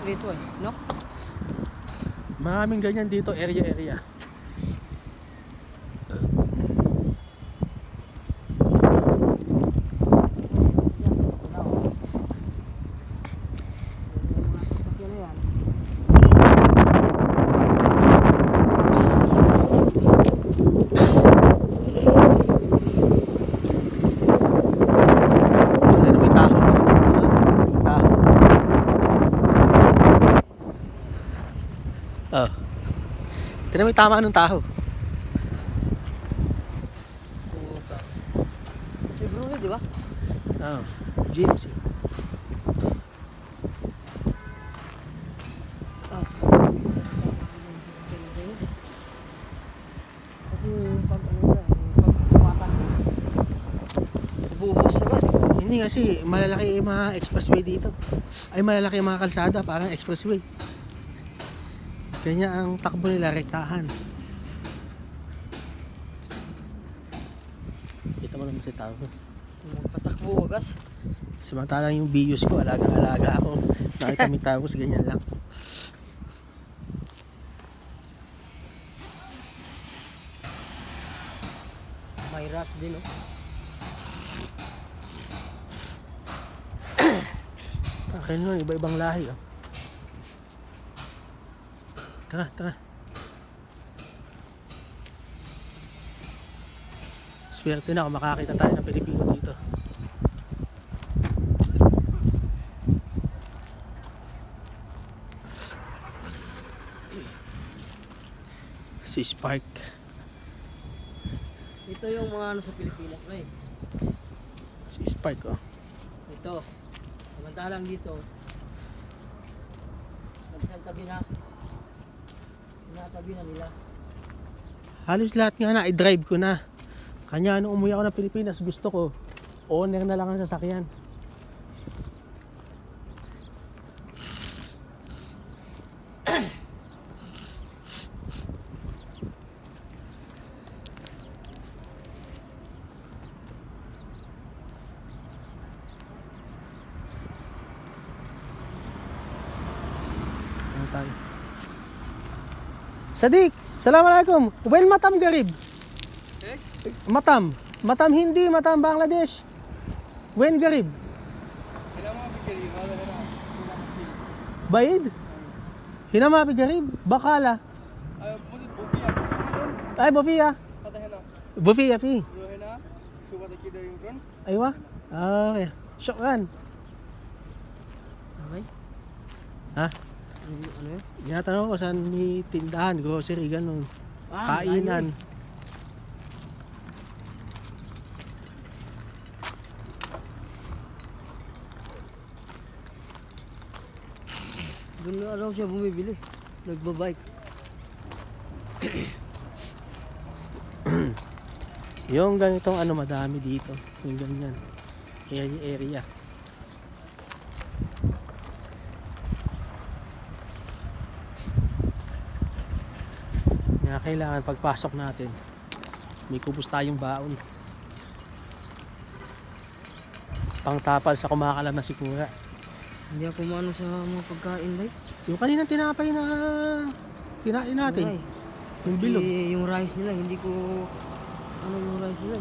dito eh, no? Maraming ganyan dito, area. Ano, may taho. Taho. Oh. Tignan mo yung tama ng taho. Puta. Siguro di ba? Oh. James. Ah. Kasi pag ano yan, pag kumatan, buhos agad. Hindi kasi malalaki yung mga expressway dito. Ay malalaki yung mga kalsada, parang expressway. Kanya ang takbo nila, rektahan. Kita mo naman si tao. Patakbo gas. Samantalang yung videos ko, alaga-alaga ako. Nakita may tao, ganyan lang. May rap din, oh. Akin nun, iba-ibang lahi. Oh. Tara. Swerte na kung makakita tayo ng Pilipino dito. Si Spark. Ito yung mga ano sa Pilipinas, may. Si Spark, oh. Ito. Samantalang dito, nagsantabi na. Sinatabi na nila. Halos lahat nga na, i-drive ko na. Kanya nung umuwi ako ng Pilipinas, gusto ko, owner na lang ang sasakyan. Ano tayo? Sadiq, Assalamualaikum. Well, matam garib. Matam Hindi, matam Bangladesh. When garib? Baid? Hinama pi garib? Bakala. Ay, Bofia. Bofia pi. Aywa. Okay. Syukran. Okay? Ha? Ano yun? Tinatanong ko saan may tindahan, grocery, ganun. Kainan. Doon na raw siya bumibili. Nagbabike. Yung ganitong ano madami dito. Yung ganyan. Area. Kaya kailangan pagpasok natin may kubos tayong baon. Pangtapal sa kumakalam na sikura. Hindi ako maano sa mga pagkain, day. Yung kaninang tinapay na kinain natin. Ay, Yung bilog. yung rice nila, hindi ko ano yung rice nila.